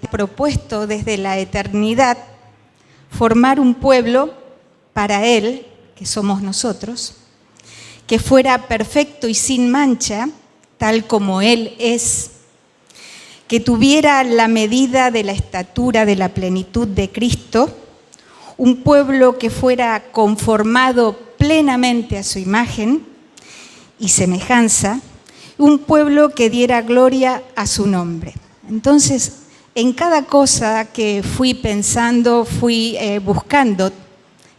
propuesto desde la eternidad formar un pueblo para Él, que somos nosotros, que fuera perfecto y sin mancha, tal como Él es, que tuviera la medida de la estatura de la plenitud de Cristo, un pueblo que fuera conformado plenamente a su imagen y semejanza, un pueblo que diera gloria a su nombre. Entonces, en cada cosa que fui pensando, fui buscando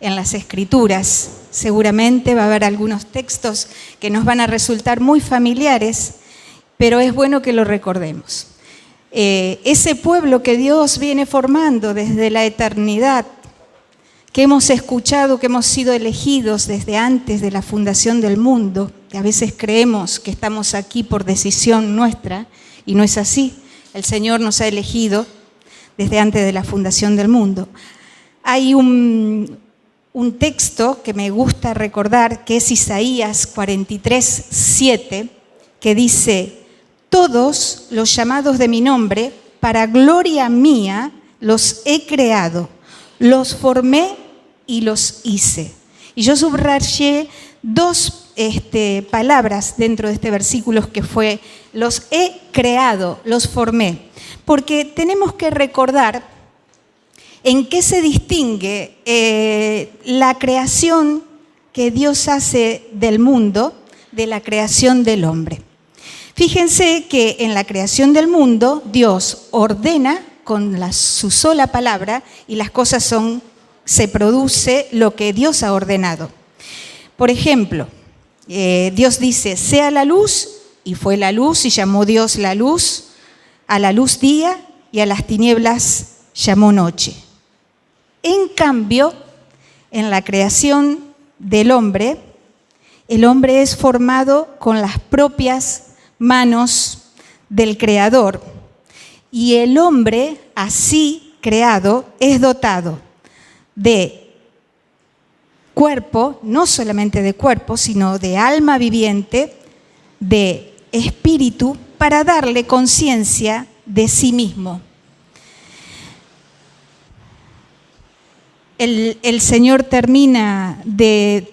en las Escrituras, seguramente va a haber algunos textos que nos van a resultar muy familiares, pero es bueno que lo recordemos. Ese pueblo que Dios viene formando desde la eternidad, que hemos escuchado, que hemos sido elegidos desde antes de la fundación del mundo, que a veces creemos que estamos aquí por decisión nuestra, y no es así. El Señor nos ha elegido desde antes de la fundación del mundo. Hay un texto que me gusta recordar, que es Isaías 43:7, que dice: todos los llamados de mi nombre, para gloria mía, los he creado, los formé y los hice. Y yo subrayé dos palabras dentro de este versículo, que fue: los he creado, los formé. Porque tenemos que recordar en qué se distingue la creación que Dios hace del mundo de la creación del hombre. Fíjense que en la creación del mundo Dios ordena con su sola palabra y las cosas se produce lo que Dios ha ordenado. Por ejemplo, Dios dice: sea la luz, y fue la luz, y llamó Dios la luz, a la luz día y a las tinieblas llamó noche. En cambio, en la creación del hombre, el hombre es formado con las propias manos del Creador, y el hombre, así creado, es dotado de cuerpo, no solamente de cuerpo, sino de alma viviente, de espíritu, para darle conciencia de sí mismo. El Señor termina de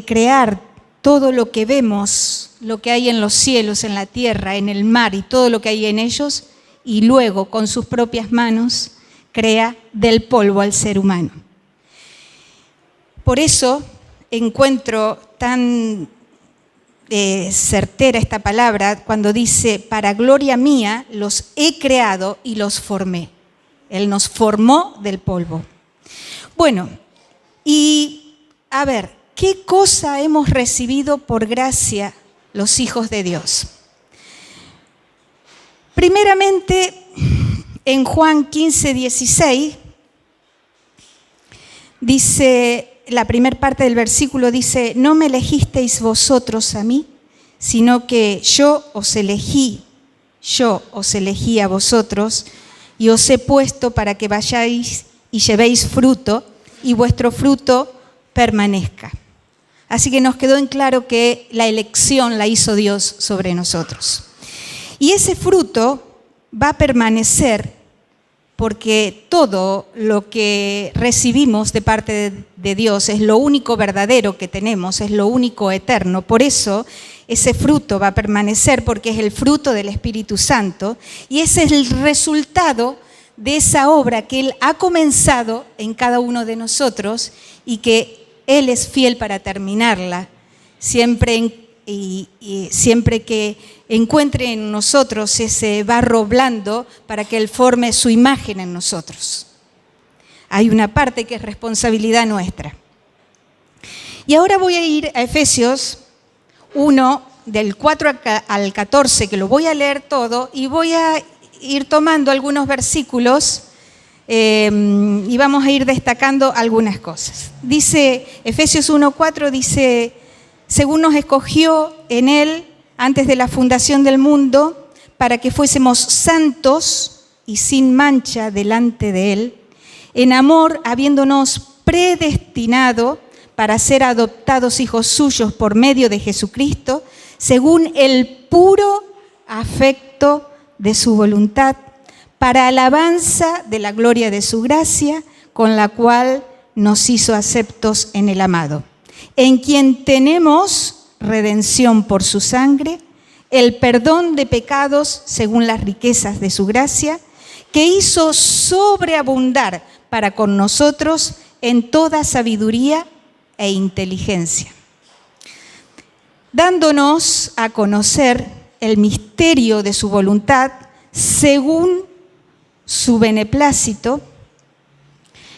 crear todo lo que vemos, lo que hay en los cielos, en la tierra, en el mar y todo lo que hay en ellos, y luego con sus propias manos crea del polvo al ser humano. Por eso encuentro tan certera esta palabra cuando dice: para gloria mía los he creado y los formé. Él nos formó del polvo. Bueno, y a ver, ¿qué cosa hemos recibido por gracia los hijos de Dios? Primeramente, en Juan 15:16, dice, la primera parte del versículo dice: no me elegisteis vosotros a mí, sino que yo os elegí a vosotros, y os he puesto para que vayáis y llevéis fruto, y vuestro fruto permanezca. Así que nos quedó en claro que la elección la hizo Dios sobre nosotros. Y ese fruto va a permanecer porque todo lo que recibimos de parte de Dios es lo único verdadero que tenemos, es lo único eterno. Por eso ese fruto va a permanecer, porque es el fruto del Espíritu Santo, y ese es el resultado de esa obra que Él ha comenzado en cada uno de nosotros y que Él es fiel para terminarla, siempre que encuentre en nosotros ese barro blando para que Él forme su imagen en nosotros. Hay una parte que es responsabilidad nuestra. Y ahora voy a ir a Efesios 1, del 4 al 14, que lo voy a leer todo, y voy a ir tomando algunos versículos y vamos a ir destacando algunas cosas. Dice, Efesios 1:4 dice: según nos escogió en Él antes de la fundación del mundo, para que fuésemos santos y sin mancha delante de Él, en amor habiéndonos predestinado para ser adoptados hijos suyos por medio de Jesucristo, según el puro afecto de su voluntad, para alabanza de la gloria de su gracia, con la cual nos hizo aceptos en el amado, en quien tenemos redención por su sangre, el perdón de pecados según las riquezas de su gracia, que hizo sobreabundar para con nosotros en toda sabiduría e inteligencia, dándonos a conocer el misterio de su voluntad según su beneplácito,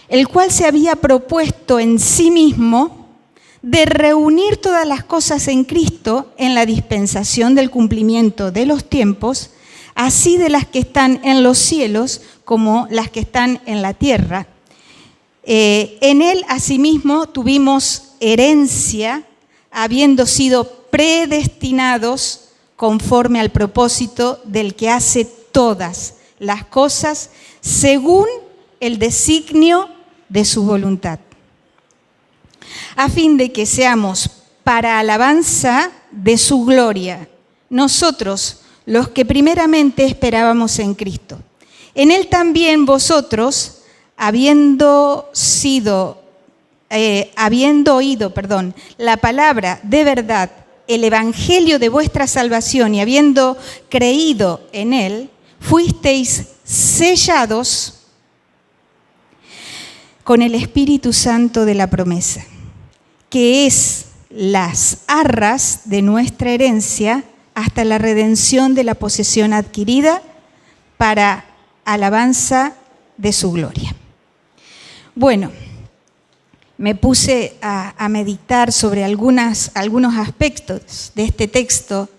el cual se había propuesto en sí mismo de reunir todas las cosas en Cristo en la dispensación del cumplimiento de los tiempos, así de las que están en los cielos como las que están en la tierra. En él, asimismo, tuvimos herencia, habiendo sido predestinados conforme al propósito del que hace todas las cosas según el designio de su voluntad, a fin de que seamos para alabanza de su gloria, nosotros los que primeramente esperábamos en Cristo. En él también vosotros, habiendo oído la palabra de verdad, el evangelio de vuestra salvación, y habiendo creído en él, fuisteis sellados con el Espíritu Santo de la promesa, que es las arras de nuestra herencia hasta la redención de la posesión adquirida para alabanza de su gloria. Bueno, me puse a meditar sobre algunos aspectos de este texto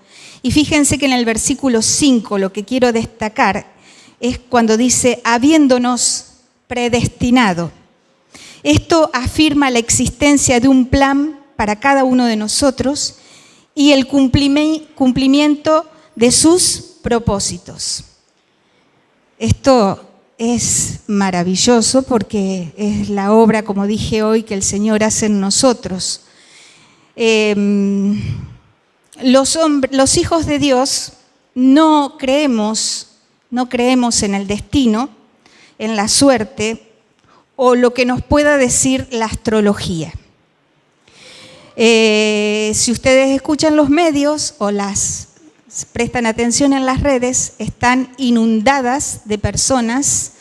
y fíjense que en el versículo 5 lo que quiero destacar es cuando dice habiéndonos predestinado. Esto afirma la existencia de un plan para cada uno de nosotros y el cumplimiento de sus propósitos. Esto es maravilloso porque es la obra, como dije hoy, que el Señor hace en nosotros. Los hijos de Dios no creemos en el destino, en la suerte o lo que nos pueda decir la astrología. Si ustedes escuchan los medios o prestan atención en las redes, están inundadas de personas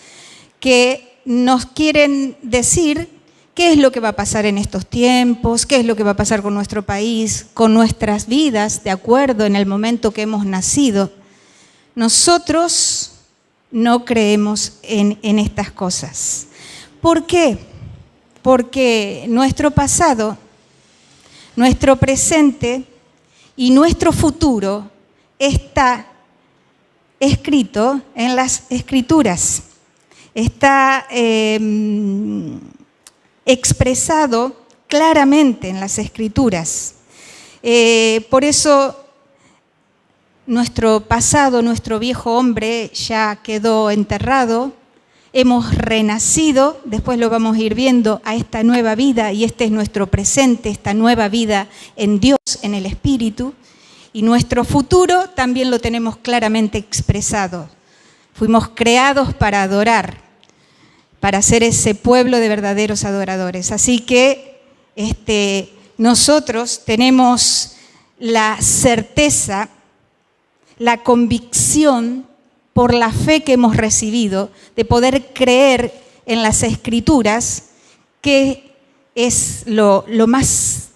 que nos quieren decir qué es lo que va a pasar en estos tiempos, qué es lo que va a pasar con nuestro país, con nuestras vidas, de acuerdo en el momento que hemos nacido. Nosotros no creemos en estas cosas. ¿Por qué? Porque nuestro pasado, nuestro presente y nuestro futuro está escrito en las Escrituras, está expresado claramente en las Escrituras. Por eso nuestro pasado, nuestro viejo hombre ya quedó enterrado, hemos renacido, después lo vamos a ir viendo, a esta nueva vida, y este es nuestro presente, esta nueva vida en Dios, en el Espíritu. Y nuestro futuro también lo tenemos claramente expresado. Fuimos creados para adorar, para ser ese pueblo de verdaderos adoradores. Así que nosotros tenemos la certeza, la convicción por la fe que hemos recibido de poder creer en las Escrituras, que es lo más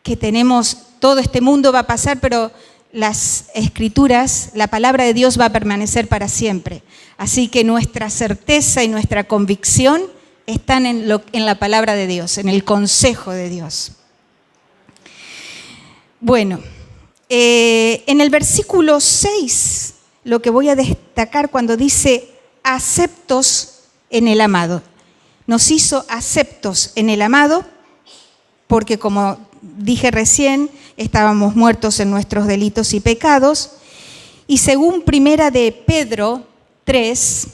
que tenemos. Todo este mundo va a pasar, pero las Escrituras, la palabra de Dios va a permanecer para siempre. Así que nuestra certeza y nuestra convicción están en la palabra de Dios, en el consejo de Dios. Bueno, en el versículo 6, lo que voy a destacar cuando dice aceptos en el amado. Nos hizo aceptos en el amado porque, como dije recién, estábamos muertos en nuestros delitos y pecados. Y según Primera de Pedro 3,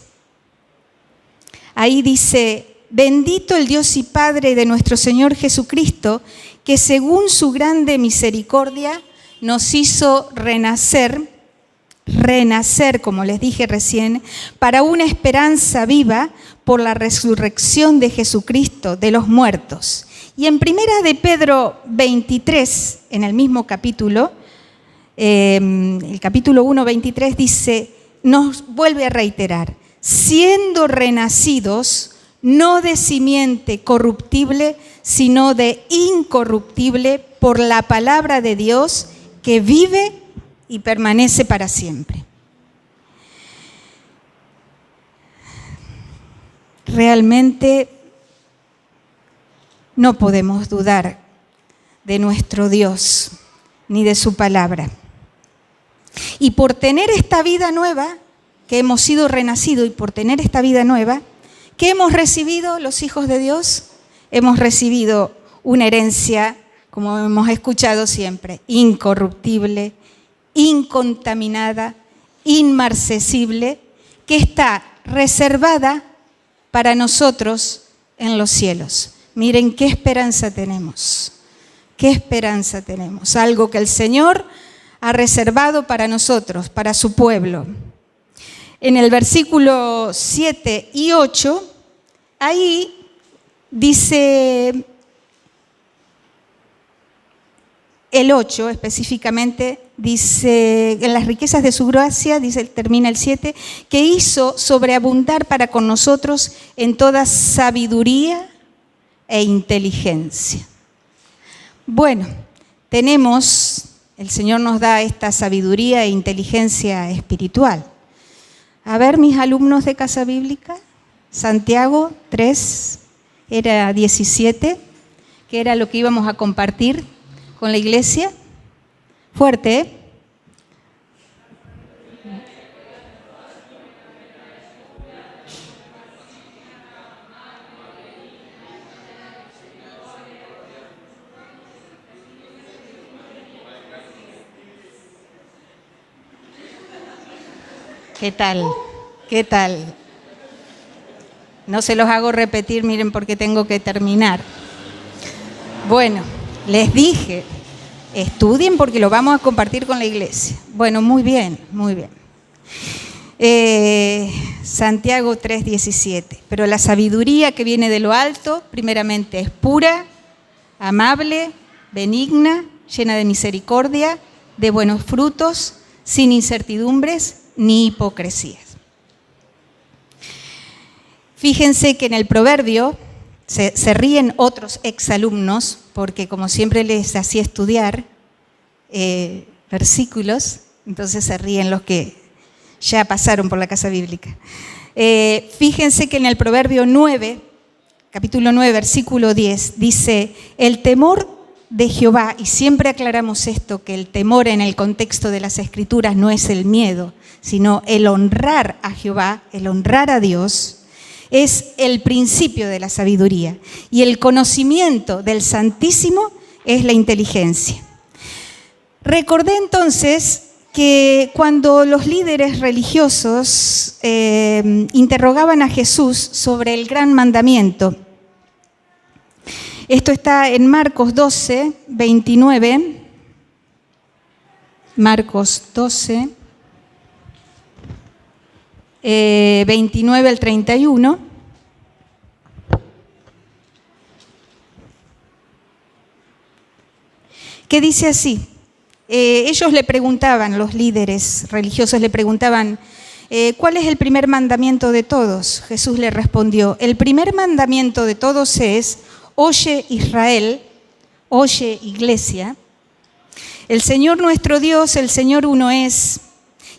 ahí dice: bendito el Dios y Padre de nuestro Señor Jesucristo, que según su grande misericordia nos hizo renacer renacer, como les dije recién, para una esperanza viva por la resurrección de Jesucristo de los muertos. Y en Primera de Pedro 23, en el mismo capítulo, el capítulo 1, 23, dice, nos vuelve a reiterar, siendo renacidos, no de simiente corruptible, sino de incorruptible, por la palabra de Dios que vive y permanece para siempre. Realmente no podemos dudar de nuestro Dios ni de su palabra. Y por tener esta vida nueva, que hemos sido renacidos, y por tener esta vida nueva, ¿qué hemos recibido los hijos de Dios? Hemos recibido una herencia, como hemos escuchado siempre, incorruptible, incontaminada, inmarcesible, que está reservada para nosotros en los cielos. Miren qué esperanza tenemos, qué esperanza tenemos. Algo que el Señor ha reservado para nosotros, para su pueblo. En el versículo 7 y 8, ahí dice, el 8 específicamente, dice, en las riquezas de su gracia, dice, termina el 7, que hizo sobreabundar para con nosotros en toda sabiduría e inteligencia. Bueno, el Señor nos da esta sabiduría e inteligencia espiritual. A ver, mis alumnos de Casa Bíblica, Santiago 3, era 17, que era lo que íbamos a compartir con la iglesia. Fuerte, ¿eh? ¿Qué tal? ¿Qué tal? No se los hago repetir, miren, porque tengo que terminar. Bueno, les dije, estudien porque lo vamos a compartir con la iglesia. Bueno, muy bien, muy bien. Santiago 3:17. Pero la sabiduría que viene de lo alto, primeramente es pura, amable, benigna, llena de misericordia, de buenos frutos, sin incertidumbres ni hipocresías. Fíjense que en el proverbio se ríen otros exalumnos, porque como siempre les hacía estudiar versículos, entonces se ríen los que ya pasaron por la casa bíblica. Fíjense que en el proverbio 9, capítulo 9, versículo 10, dice, el temor de Jehová, y siempre aclaramos esto, que el temor en el contexto de las Escrituras no es el miedo, sino el honrar a Jehová, el honrar a Dios, es el principio de la sabiduría. Y el conocimiento del Santísimo es la inteligencia. Recordé entonces que cuando los líderes religiosos interrogaban a Jesús sobre el gran mandamiento, esto está en Marcos 12, 29, Marcos 12, 29 al 31. Que dice así, ellos le preguntaban, los líderes religiosos le preguntaban, ¿cuál es el primer mandamiento de todos? Jesús le respondió, el primer mandamiento de todos es, oye Israel, oye iglesia, el Señor nuestro Dios, el Señor uno es,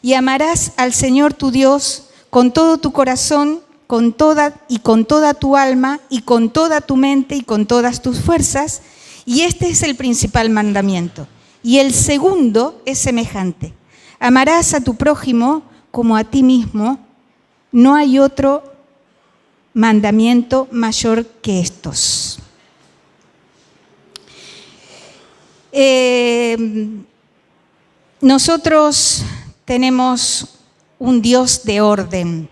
y amarás al Señor tu Dios con todo tu corazón, con toda tu alma, y con toda tu mente, y con todas tus fuerzas, y este es el principal mandamiento. Y el segundo es semejante, amarás a tu prójimo como a ti mismo, no hay otro mandamiento mayor que estos. Nosotros tenemos un Dios de orden.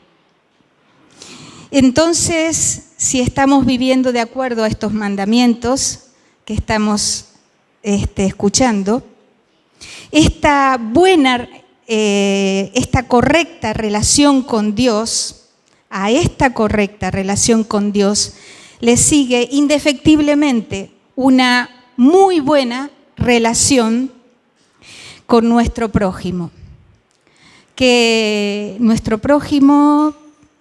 Entonces, si estamos viviendo de acuerdo a estos mandamientos que estamos escuchando, esta buena esta correcta relación con Dios, a esta correcta relación con Dios, le sigue indefectiblemente una muy buena relación con nuestro prójimo. Que nuestro prójimo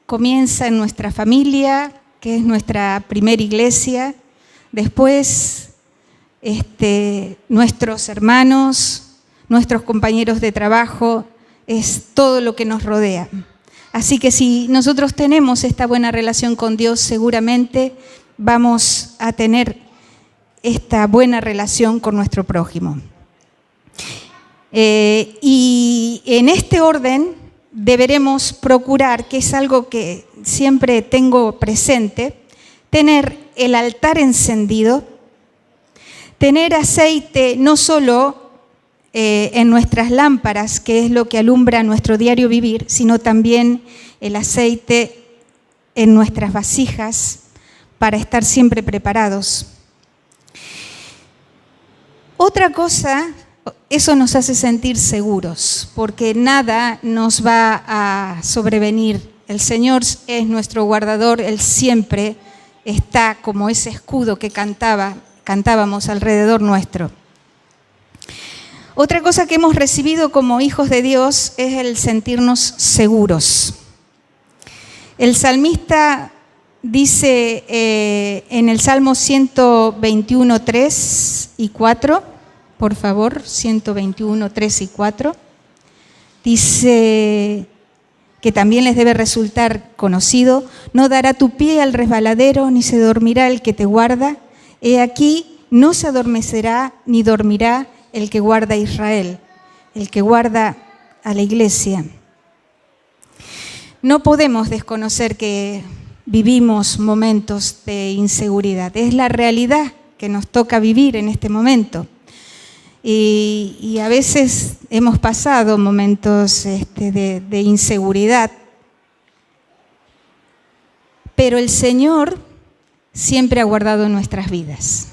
comienza en nuestra familia, que es nuestra primera iglesia, después nuestros hermanos, nuestros compañeros de trabajo, es todo lo que nos rodea. Así que si nosotros tenemos esta buena relación con Dios, seguramente vamos a tener esta buena relación con nuestro prójimo. Y en este orden deberemos procurar, que es algo que siempre tengo presente, tener el altar encendido, tener aceite no solo en nuestras lámparas, que es lo que alumbra nuestro diario vivir, sino también el aceite en nuestras vasijas para estar siempre preparados. Otra cosa, eso nos hace sentir seguros, porque nada nos va a sobrevenir. El Señor es nuestro guardador, Él siempre está como ese escudo que cantábamos alrededor nuestro. Otra cosa que hemos recibido como hijos de Dios es el sentirnos seguros. El salmista dice en el Salmo 121, 3 y 4, por favor, 121, 3 y 4, dice que también les debe resultar conocido: no dará tu pie al resbaladero, ni se dormirá el que te guarda. He aquí, no se adormecerá ni dormirá el que guarda a Israel, el que guarda a la iglesia. No podemos desconocer que vivimos momentos de inseguridad. Es la realidad que nos toca vivir en este momento. Y a veces hemos pasado momentos de inseguridad. Pero el Señor siempre ha guardado nuestras vidas.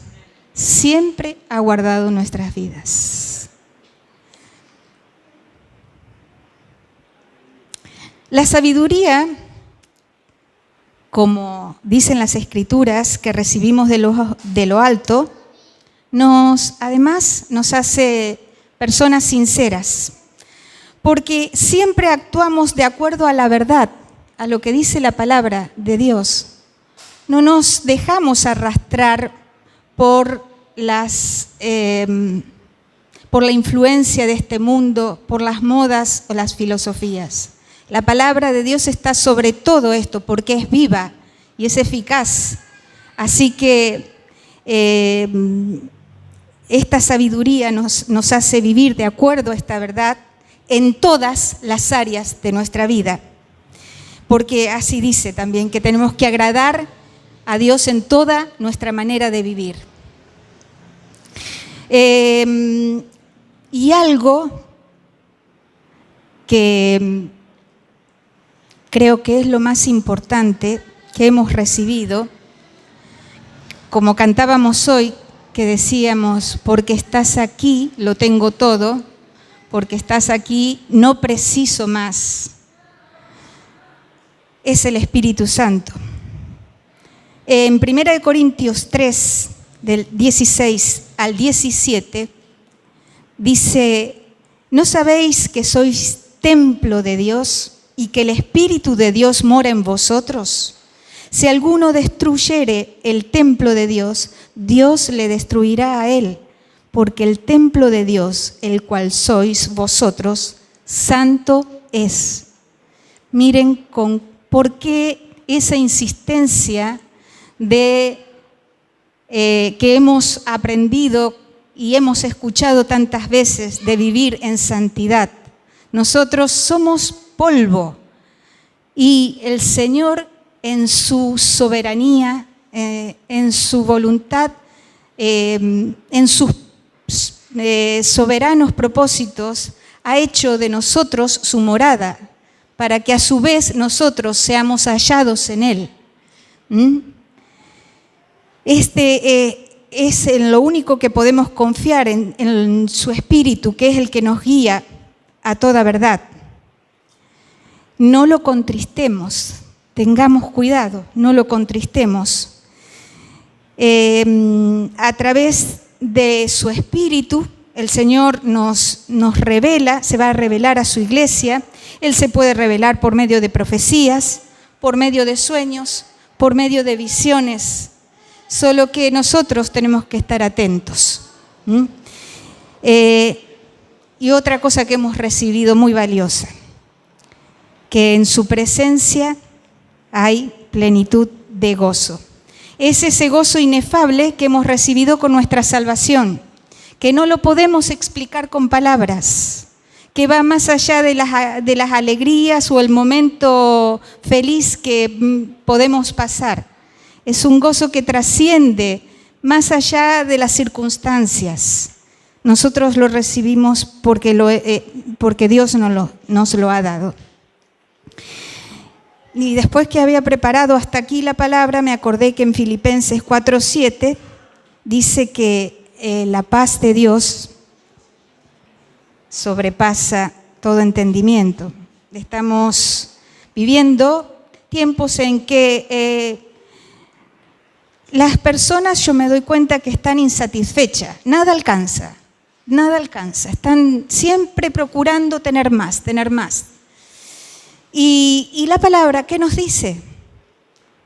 Siempre ha guardado nuestras vidas. La sabiduría, como dicen las Escrituras, que recibimos de lo alto, además nos hace personas sinceras, porque siempre actuamos de acuerdo a la verdad, a lo que dice la palabra de Dios. No nos dejamos arrastrar por la influencia de este mundo, por las modas o las filosofías. La palabra de Dios está sobre todo esto porque es viva y es eficaz. Así que esta sabiduría nos hace vivir de acuerdo a esta verdad en todas las áreas de nuestra vida. Porque así dice también que tenemos que agradar a Dios en toda nuestra manera de vivir. Y algo que creo que es lo más importante que hemos recibido, como cantábamos hoy, que decíamos: porque estás aquí, lo tengo todo, porque estás aquí, no preciso más. Es el Espíritu Santo. En 1 Corintios 3, del 16 al 17, dice: ¿no sabéis que sois templo de Dios y que el Espíritu de Dios mora en vosotros? Si alguno destruyere el templo de Dios, Dios le destruirá a él, porque el templo de Dios, el cual sois vosotros, santo es. Miren por qué esa insistencia de que hemos aprendido y hemos escuchado tantas veces de vivir en santidad. Nosotros somos polvo y el Señor, en su soberanía, en su voluntad, en sus soberanos propósitos, ha hecho de nosotros su morada, para que a su vez nosotros seamos hallados en Él. Es en lo único que podemos confiar, en su Espíritu, que es el que nos guía a toda verdad. No lo contristemos, tengamos cuidado, no lo contristemos. A través de su Espíritu, el Señor nos revela, se va a revelar a su iglesia. Él se puede revelar por medio de profecías, por medio de sueños, por medio de visiones, solo que nosotros tenemos que estar atentos. Y otra cosa que hemos recibido muy valiosa, que en su presencia hay plenitud de gozo. Es ese gozo inefable que hemos recibido con nuestra salvación, que no lo podemos explicar con palabras, que va más allá de las alegrías o el momento feliz que podemos pasar. Es un gozo que trasciende más allá de las circunstancias. Nosotros lo recibimos porque Dios nos lo ha dado. Y después que había preparado hasta aquí la palabra, me acordé que en Filipenses 4:7 dice que la paz de Dios sobrepasa todo entendimiento. Estamos viviendo tiempos en que las personas, yo me doy cuenta que están insatisfechas, nada alcanza, están siempre procurando tener más. Y la palabra, ¿qué nos dice?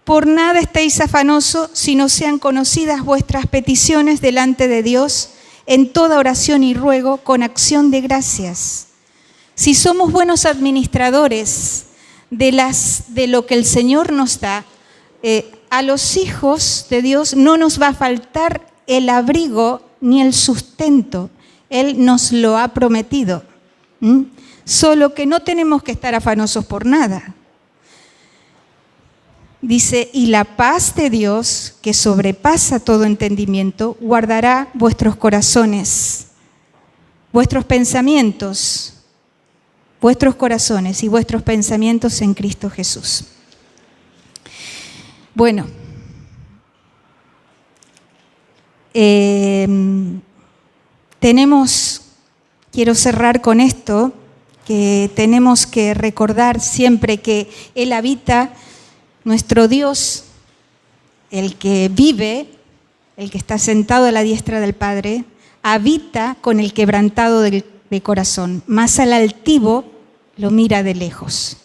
Por nada estéis afanosos, sino sean conocidas vuestras peticiones delante de Dios en toda oración y ruego con acción de gracias. Si somos buenos administradores de lo que el Señor nos da, a los hijos de Dios no nos va a faltar el abrigo ni el sustento. Él nos lo ha prometido. Solo que no tenemos que estar afanosos por nada. Dice, y la paz de Dios, que sobrepasa todo entendimiento, guardará vuestros corazones, vuestros pensamientos, vuestros corazones y vuestros pensamientos en Cristo Jesús. Bueno, quiero cerrar con esto, que tenemos que recordar siempre que Él habita, nuestro Dios, el que vive, el que está sentado a la diestra del Padre, habita con el quebrantado de corazón, más al altivo lo mira de lejos.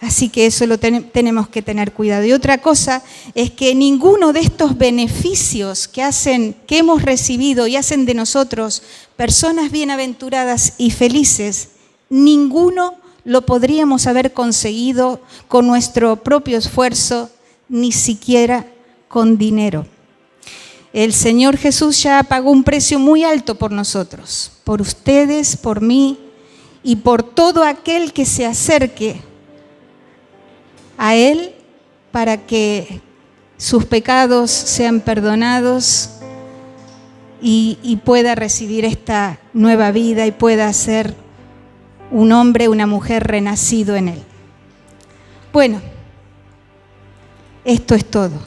Así que eso lo tenemos que tener cuidado. Y otra cosa es que ninguno de estos beneficios que hemos recibido y hacen de nosotros personas bienaventuradas y felices, ninguno lo podríamos haber conseguido con nuestro propio esfuerzo, ni siquiera con dinero. El Señor Jesús ya pagó un precio muy alto por nosotros, por ustedes, por mí y por todo aquel que se acerque a Él para que sus pecados sean perdonados y pueda recibir esta nueva vida y pueda ser un hombre, una mujer renacido en Él. Bueno, esto es todo.